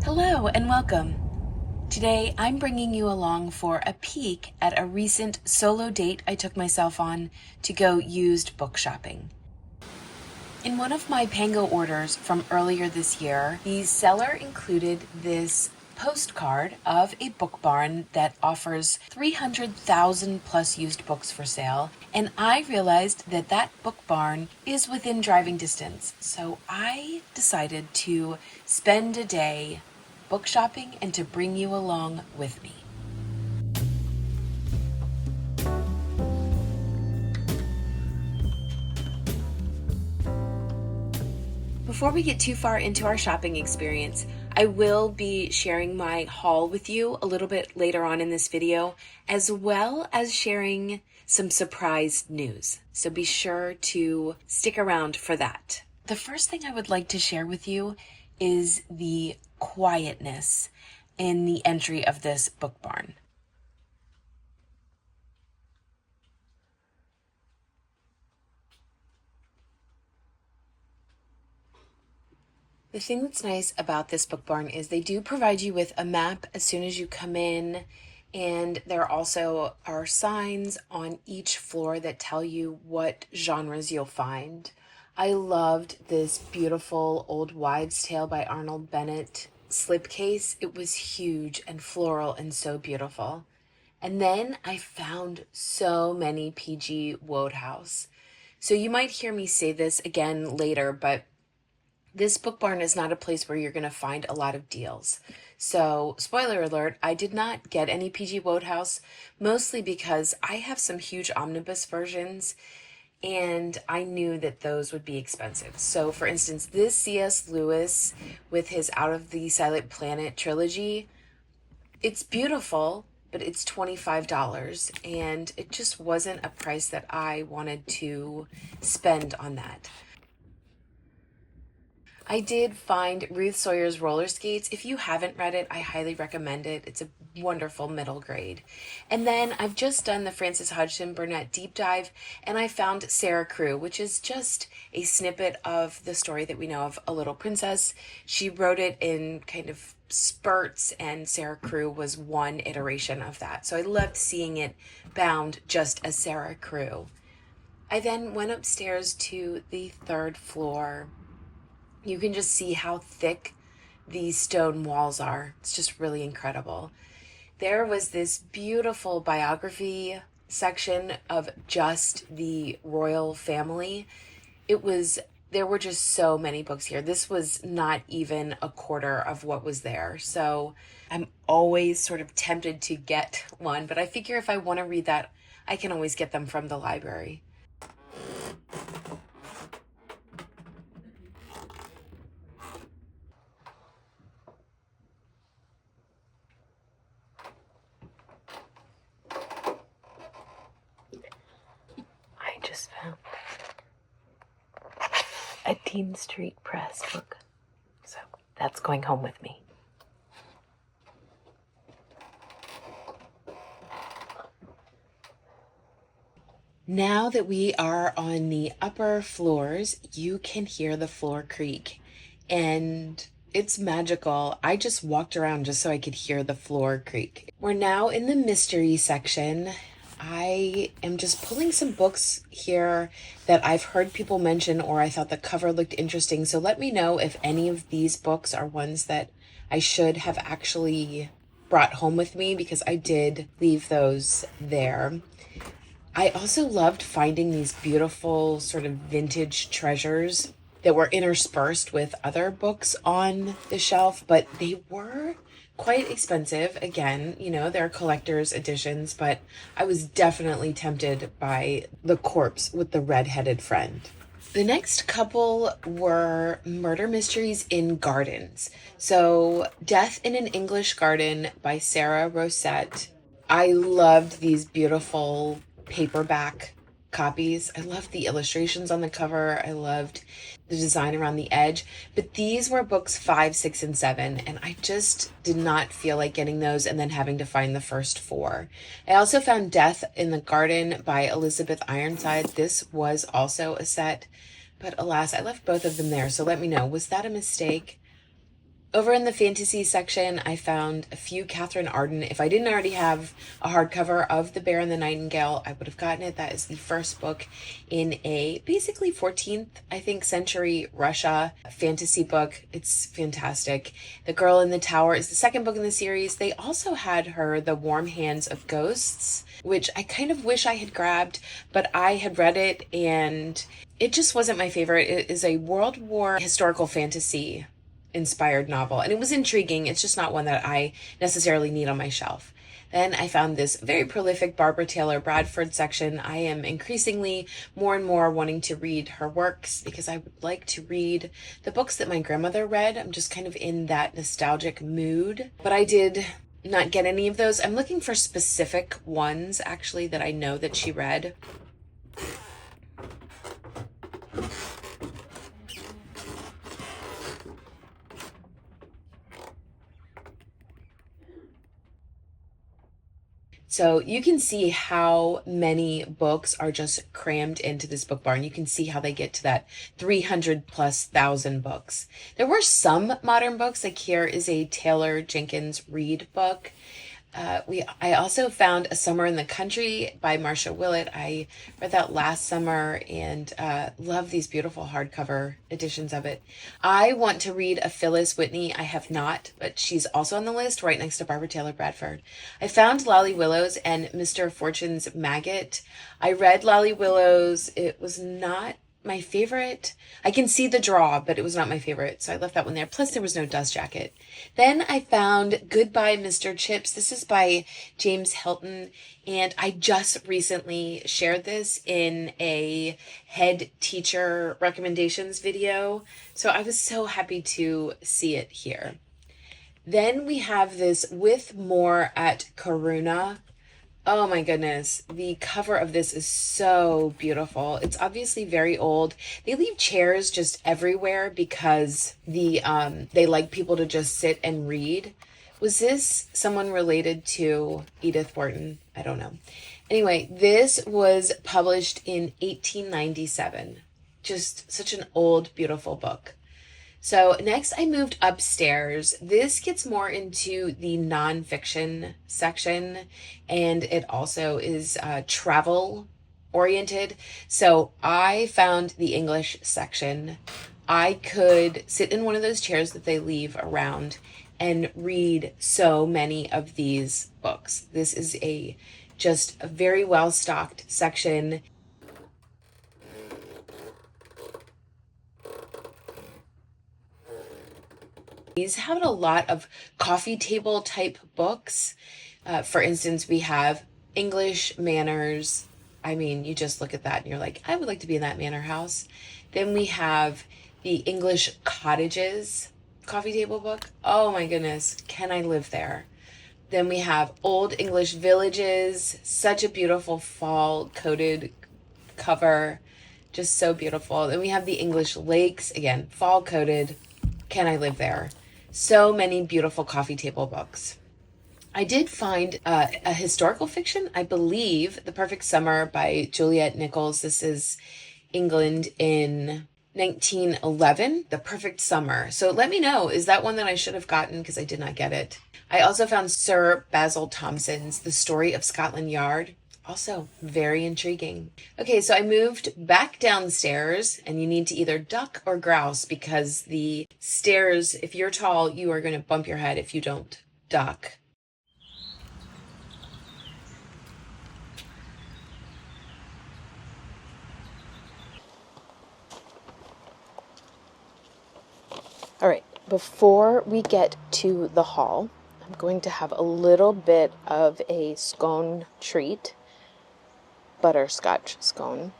Hello and welcome. Today I'm bringing you along for a peek at a recent solo date I took myself on to go used book shopping. In one of my Pango orders from earlier this year, the seller included this postcard of a book barn that offers 300,000 plus used books for sale, and I realized that that book barn is within driving distance, so I decided to spend a day book shopping and to bring you along with me. Before we get too far into our shopping experience, I will be sharing my haul with you a little bit later on in this video, as well as sharing some surprise news. So be sure to stick around for that. The first thing I would like to share with you is the quietness in the entry of this book barn. The thing that's nice about this book barn is they do provide you with a map as soon as you come in, and there also are signs on each floor that tell you what genres you'll find. I loved this beautiful Old Wives' Tale by Arnold Bennett slipcase. It was huge and floral and so beautiful. And then I found so many PG Wodehouse. So you might hear me say this again later, but this book barn is not a place where you're going to find a lot of deals. So, spoiler alert, I did not get any PG Wodehouse, mostly because I have some huge omnibus versions, and I knew that those would be expensive. So, for instance, this C.S. Lewis with his Out of the Silent Planet trilogy, it's beautiful, but it's $25, and it just wasn't a price that I wanted to spend on that. I did find Ruth Sawyer's Roller Skates. If you haven't read it, I highly recommend it. It's a wonderful middle grade. And then I've just done the Frances Hodgson Burnett deep dive, and I found Sarah Crewe, which is just a snippet of the story that we know of A Little Princess. She wrote it in kind of spurts, and Sarah Crewe was one iteration of that. So I loved seeing it bound just as Sarah Crewe. I then went upstairs to the third floor. You can just see how thick these stone walls are. It's just really incredible. There was this beautiful biography section of just the royal family. There were just so many books here. This was not even a quarter of what was there. So I'm always sort of tempted to get one, but I figure if I want to read that, I can always get them from the library. I just found a Dean Street Press book, so that's going home with me. Now that we are on the upper floors, you can hear the floor creak, and it's magical. I just walked around just so I could hear the floor creak. We're now in the mystery section. I am just pulling some books here that I've heard people mention, or I thought the cover looked interesting. So let me know if any of these books are ones that I should have actually brought home with me, because I did leave those there. I also loved finding these beautiful sort of vintage treasures that were interspersed with other books on the shelf, but they were quite expensive. Again, they're collector's editions, but I was definitely tempted by The Corpse with the Red-Headed Friend. The next couple were murder mysteries in gardens. So Death in an English Garden by Sarah Rosette. I loved these beautiful paperback copies. I loved the illustrations on the cover. I loved the design around the edge. But these were books 5, 6, and 7, and I just did not feel like getting those and then having to find the first 4. I also found Death in the Garden by Elizabeth Ironside. This was also a set, but alas, I left both of them there. So let me know, was that a mistake? Over in the fantasy section, I found a few Catherine Arden. If I didn't already have a hardcover of The Bear and the Nightingale, I would have gotten it. That is the first book in a basically 14th, I think, century Russia fantasy book. It's fantastic. The Girl in the Tower is the second book in the series. They also had her The Warm Hands of Ghosts, which I kind of wish I had grabbed, but I had read it and it just wasn't my favorite. It is a World War historical fantasy inspired novel, and it was intriguing. It's just not one that I necessarily need on my shelf. Then I found this very prolific Barbara Taylor Bradford section. I am increasingly more and more wanting to read her works because I would like to read the books that my grandmother read. I'm just kind of in that nostalgic mood, but I did not get any of those. I'm looking for specific ones actually that I know that she read. So you can see how many books are just crammed into this book barn. You can see how they get to that 300 plus thousand books. There were some modern books, like here is a Taylor Jenkins Reid book. I also found A Summer in the Country by Marcia Willett. I read that last summer and love these beautiful hardcover editions of it. I want to read a Phyllis Whitney. I have not, but she's also on the list right next to Barbara Taylor Bradford. I found Lolly Willows and Mr. Fortune's Maggot. I read Lolly Willows. It was not my favorite. I can see the draw, but it was not my favorite, so I left that one there. Plus, there was no dust jacket. Then I found Goodbye, Mr. Chips. This is by James Hilton, and I just recently shared this in a head teacher recommendations video, so I was so happy to see it here. Then we have this With More at Karuna. Oh my goodness. The cover of this is so beautiful. It's obviously very old. They leave chairs just everywhere because they like people to just sit and read. Was this someone related to Edith Wharton? I don't know. Anyway, this was published in 1897. Just such an old, beautiful book. So next I moved upstairs. This gets more into the nonfiction section, and it also is travel oriented. So I found the English section. I could sit in one of those chairs that they leave around and read so many of these books. This is just a very well stocked section. These have a lot of coffee table type books. For instance, we have English Manners. I mean, you just look at that and you're like, I would like to be in that manor house. Then we have the English Cottages coffee table book. Oh my goodness, can I live there? Then we have Old English Villages, such a beautiful fall coated cover, just so beautiful. Then we have the English Lakes, again, fall coated. Can I live there? So many beautiful coffee table books. I did find a historical fiction, I believe, The Perfect Summer by Juliet Nichols. This is England in 1911, The Perfect Summer. So let me know, is that one that I should have gotten because I did not get it? I also found Sir Basil Thomson's The Story of Scotland Yard. Also very intriguing. Okay, so I moved back downstairs, and you need to either duck or grouse because the stairs, if you're tall, you are going to bump your head if you don't duck. All right, before we get to the hall, I'm going to have a little bit of a scone treat. Butterscotch scone.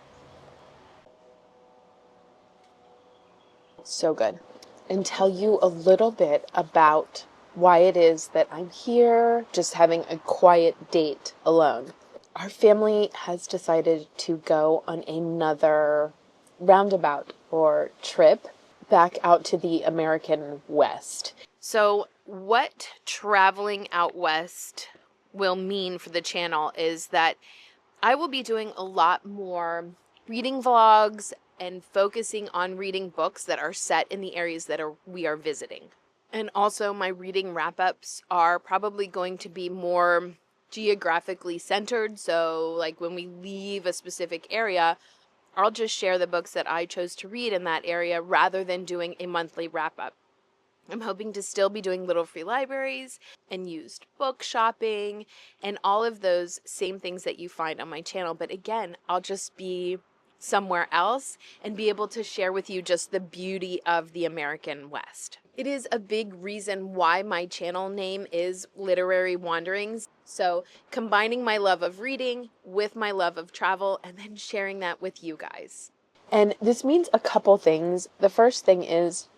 So good. And tell you a little bit about why it is that I'm here just having a quiet date alone. Our family has decided to go on another roundabout or trip back out to the American West. So what traveling out west will mean for the channel is that I will be doing a lot more reading vlogs and focusing on reading books that are set in the areas that we are visiting. And also my reading wrap-ups are probably going to be more geographically centered. So like when we leave a specific area, I'll just share the books that I chose to read in that area rather than doing a monthly wrap-up. I'm hoping to still be doing little free libraries and used book shopping and all of those same things that you find on my channel. But again, I'll just be somewhere else and be able to share with you just the beauty of the American West. It is a big reason why my channel name is Literary Wanderings. So combining my love of reading with my love of travel and then sharing that with you guys. And this means a couple things. The first thing is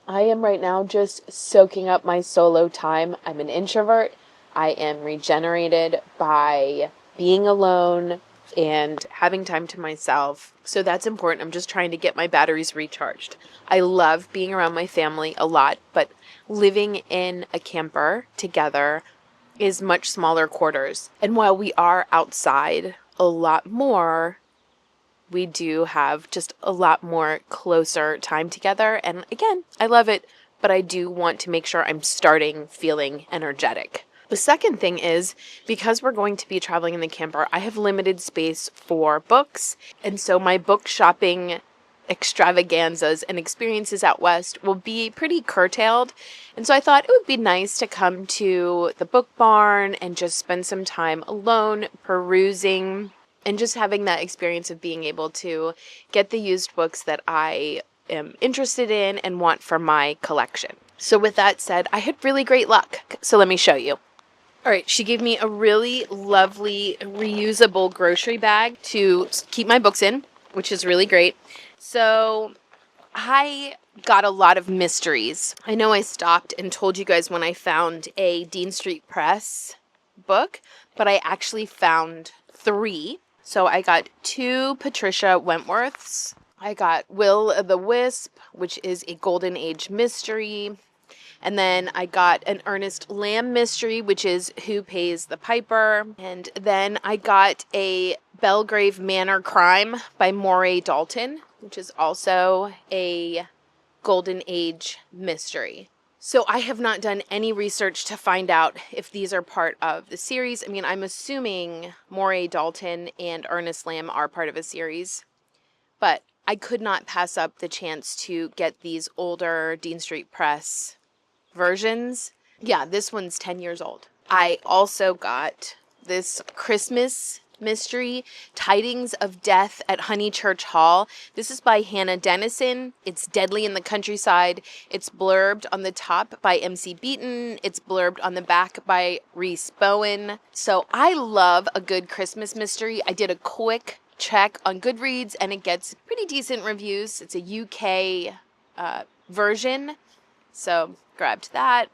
I am right now just soaking up my solo time. I'm an introvert. I am regenerated by being alone and having time to myself. So that's important. I'm just trying to get my batteries recharged. I love being around my family a lot, but living in a camper together is much smaller quarters. And while we are outside a lot more, we do have just a lot more closer time together. And again, I love it, but I do want to make sure I'm starting feeling energetic. The second thing is because we're going to be traveling in the camper, I have limited space for books. And so my book shopping extravaganzas and experiences out west will be pretty curtailed. And so I thought it would be nice to come to the book barn and just spend some time alone perusing and just having that experience of being able to get the used books that I am interested in and want for my collection. So with that said, I had really great luck. So let me show you. All right, she gave me a really lovely reusable grocery bag to keep my books in, which is really great. So I got a lot of mysteries. I know I stopped and told you guys when I found a Dean Street Press book, but I actually found 3. So I got 2 Patricia Wentworths. I got Will o' the Wisp, which is a Golden Age mystery. And then I got an Ernest Lamb mystery, which is Who Pays the Piper. And then I got a Belgrave Manor Crime by Moray Dalton, which is also a Golden Age mystery. So I have not done any research to find out if these are part of the series. I mean, I'm assuming Moray Dalton and Ernest Lamb are part of a series, but I could not pass up the chance to get these older Dean Street Press versions. Yeah, this one's 10 years old. I also got this Christmas mystery, Tidings of Death at Honeychurch Hall. This is by Hannah Dennison. It's Deadly in the Countryside. It's blurbed on the top by MC Beaton. It's blurbed on the back by Reese Bowen. So I love a good Christmas mystery. I did a quick check on Goodreads and it gets pretty decent reviews. It's a UK version. So grabbed that.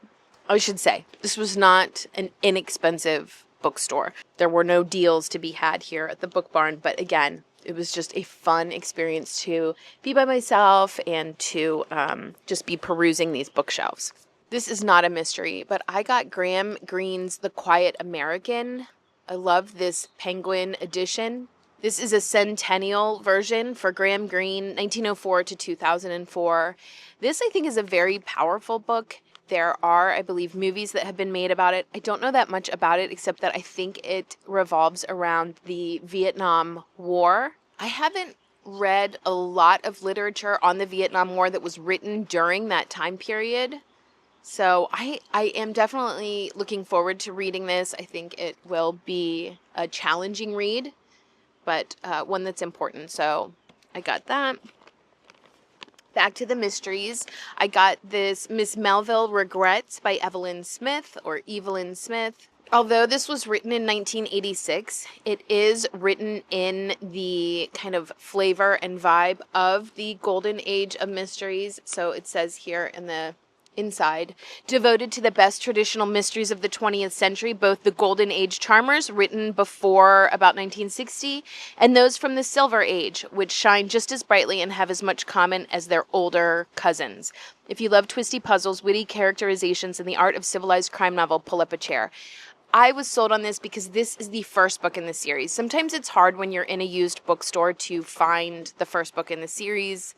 I should say, this was not an inexpensive bookstore. There were no deals to be had here at the Book Barn, but again, it was just a fun experience to be by myself and to just be perusing these bookshelves. This is not a mystery, but I got Graham Greene's The Quiet American. I love this Penguin edition. This is a centennial version for Graham Greene, 1904 to 2004. This, I think, is a very powerful book. There are, I believe, movies that have been made about it. I don't know that much about it, except that I think it revolves around the Vietnam War. I haven't read a lot of literature on the Vietnam War that was written during that time period. So I am definitely looking forward to reading this. I think it will be a challenging read, but one that's important. So I got that. Back to the mysteries. I got this Miss Melville Regrets by Evelyn Smith or Evelyn Smith. Although this was written in 1986, it is written in the kind of flavor and vibe of the golden age of mysteries. So it says here in the inside, devoted to the best traditional mysteries of the 20th century, both the Golden Age charmers written before about 1960 and those from the Silver Age, which shine just as brightly and have as much common as their older cousins. If you love twisty puzzles, witty characterizations, and the art of civilized crime novel, pull up a chair. I was sold on this because this is the first book in the series. Sometimes it's hard when you're in a used bookstore to find the first book in the series.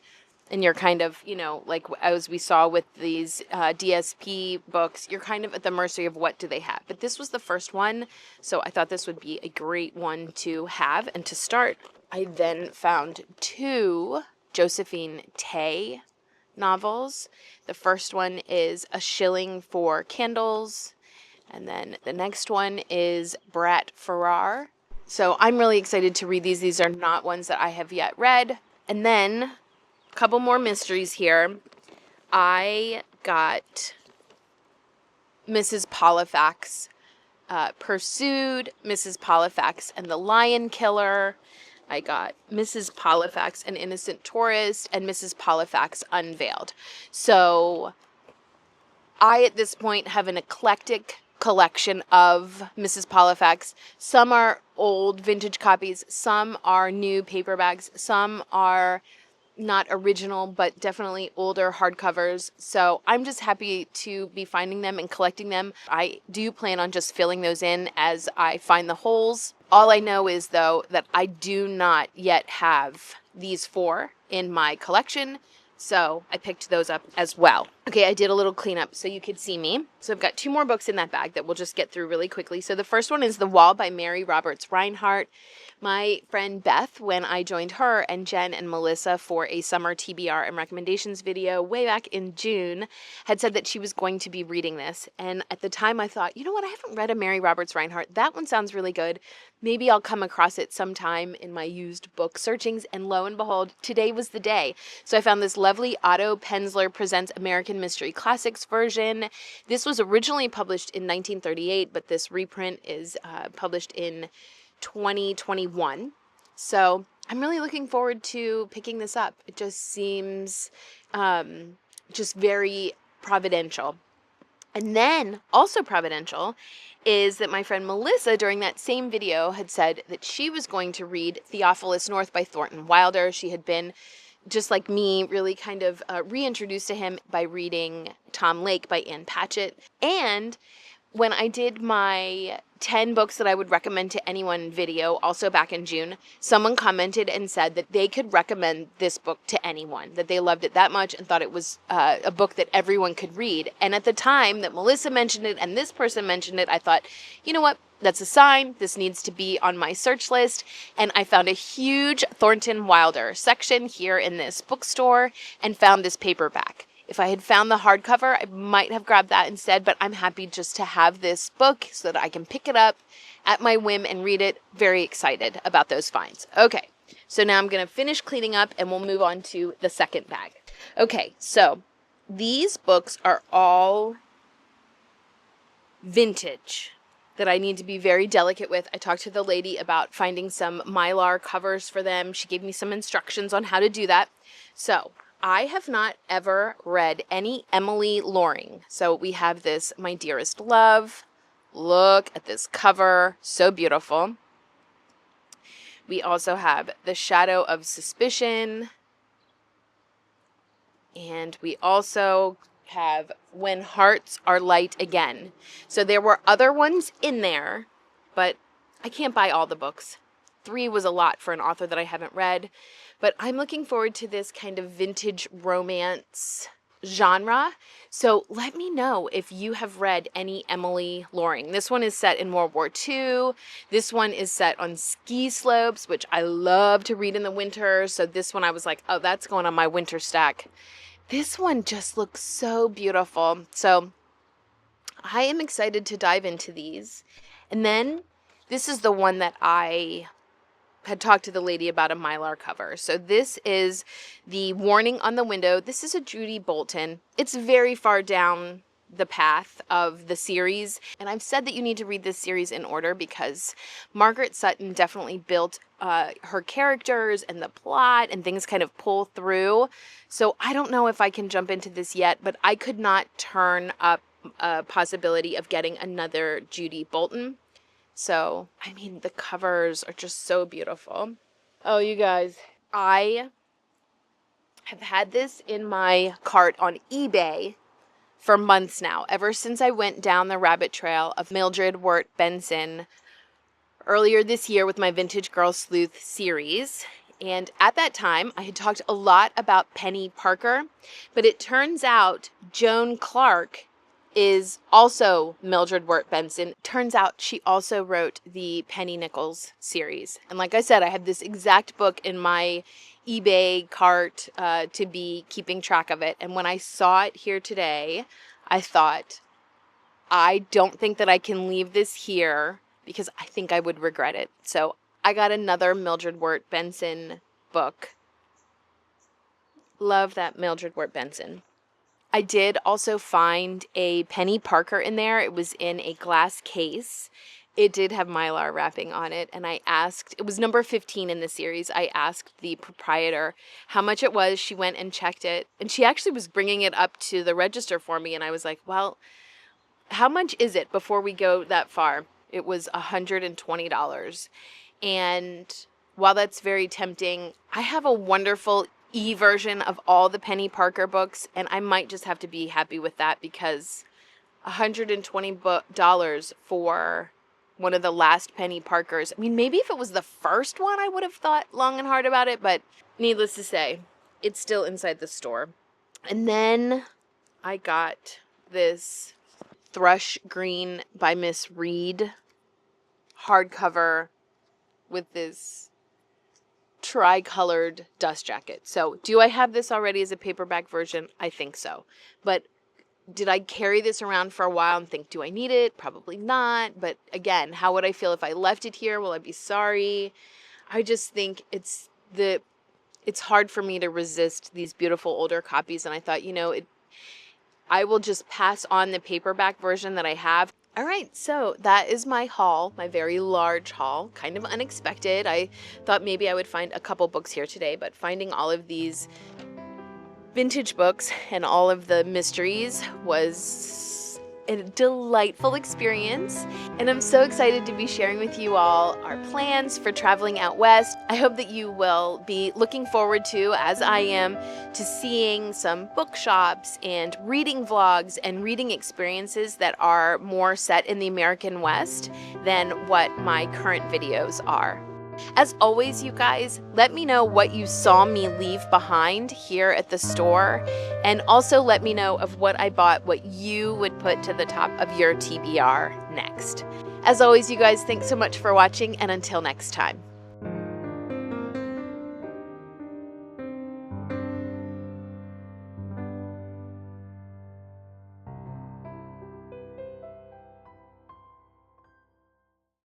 and you're kind of, like as we saw with these DSP books, you're kind of at the mercy of what do they have. But this was the first one, so I thought this would be a great one to have and to start. I then found 2 Josephine Tey novels. The first one is A Shilling for Candles, and then the next one is Brat Farrar. So I'm really excited to read these. These are not ones that I have yet read. And then a couple more mysteries here. I got Mrs. Polifax, Pursued, Mrs. Polifax and the Lion Killer. I got Mrs. Polifax, An Innocent Tourist, and Mrs. Polifax Unveiled. So I, at this point, have an eclectic collection of Mrs. Polifax. Some are old vintage copies, some are new paperbacks, some are not original, but definitely older hardcovers. So I'm just happy to be finding them and collecting them. I do plan on just filling those in as I find the holes. All I know is, though, that I do not yet have these 4 in my collection. So I picked those up as well. Okay, I did a little cleanup so you could see me. So I've got 2 more books in that bag that we'll just get through really quickly. So the first one is The Wall by Mary Roberts Reinhardt. My friend Beth, when I joined her and Jen and Melissa for a summer TBR and recommendations video way back in June, had said that she was going to be reading this. And at the time I thought, you know what, I haven't read a Mary Roberts Reinhardt. That one sounds really good. Maybe I'll come across it sometime in my used book searchings. And lo and behold, today was the day. So I found this lovely Otto Penzler Presents American Mystery Classics version. This was originally published in 1938, but this reprint is published in 2021. So I'm really looking forward to picking this up. It just seems just very providential. And then also providential is that my friend Melissa, during that same video, had said that she was going to read Theophilus North by Thornton Wilder. She had been, just like me, really kind of reintroduced to him by reading Tom Lake by Ann Patchett. And when I did my 10 books that I would recommend to anyone video, also back in June, someone commented and said that they could recommend this book to anyone, that they loved it that much and thought it was a book that everyone could read. And at the time that Melissa mentioned it and this person mentioned it, I thought, you know what? That's a sign. This needs to be on my search list. And I found a huge Thornton Wilder section here in this bookstore and found this paperback. If I had found the hardcover, I might have grabbed that instead, but I'm happy just to have this book so that I can pick it up at my whim and read it. Very excited about those finds. Okay, so now I'm going to finish cleaning up and we'll move on to the second bag. Okay, so these books are all vintage that I need to be very delicate with. I talked to the lady about finding some Mylar covers for them. She gave me some instructions on how to do that. So I have not ever read any Emilie Loring. So we have this My Dearest Love. Look at this cover. So beautiful. We also have The Shadow of Suspicion. And we also have When Hearts Are Light Again. So there were other ones in there, but I can't buy all the books. 3 was a lot for an author that I haven't read. But I'm looking forward to this kind of vintage romance genre. So let me know if you have read any Emilie Loring. This one is set in World War II. This one is set on ski slopes, which I love to read in the winter. So this one I was like, oh, that's going on my winter stack. This one just looks so beautiful. So I am excited to dive into these. And then this is the one that I had talked to the lady about a Mylar cover. So this is the Warning on the Window. This is a Judy Bolton. It's very far down the path of the series. And I've said that you need to read this series in order because Margaret Sutton definitely built her characters and the plot and things kind of pull through. So I don't know if I can jump into this yet, but I could not turn up a possibility of getting another Judy Bolton. So, I mean, the covers are just so beautiful. Oh, you guys, I have had this in my cart on eBay for months now, ever since I went down the rabbit trail of Mildred Wirt Benson earlier this year with my Vintage Girl Sleuth series. And at that time, I had talked a lot about Penny Parker, but it turns out Joan Clark is also Mildred Wirt Benson. Turns out she also wrote the Penny Nichols series. And like I said, I had this exact book in my eBay cart to be keeping track of it. And when I saw it here today, I thought, I don't think that I can leave this here because I think I would regret it. So I got another Mildred Wirt Benson book. Love that Mildred Wirt Benson. I did also find a Penny Parker in there. It was in a glass case. It did have Mylar wrapping on it, and I asked, it was number 15 in the series. I asked the proprietor how much it was. She went and checked it, and she actually was bringing it up to the register for me, and I was like, well, how much is it before we go that far? It was $120. And while that's very tempting, I have a wonderful e-version of all the Penny Parker books, and I might just have to be happy with that because $120 for one of the last Penny Parkers. I mean, maybe if it was the first one, I would have thought long and hard about it, but needless to say, it's still inside the store. And then I got this Thrush Green by Miss Reed hardcover with this tri-colored dust jacket. So do I have this already as a paperback version? I think so. But did I carry this around for a while and think, do I need it? Probably not. But again, how would I feel if I left it here? Will I be sorry? I just think it's hard for me to resist these beautiful older copies. And I thought, I will just pass on the paperback version that I have. All right, so that is my haul, my very large haul, kind of unexpected. I thought maybe I would find a couple books here today, but finding all of these vintage books and all of the mysteries was a delightful experience. And I'm so excited to be sharing with you all our plans for traveling out west. I hope that you will be looking forward to, as I am, to seeing some bookshops and reading vlogs and reading experiences that are more set in the American West than what my current videos are. As always, you guys, let me know what you saw me leave behind here at the store, and also let me know of what I bought, what you would put to the top of your TBR next. As always, you guys, thanks so much for watching, and until next time.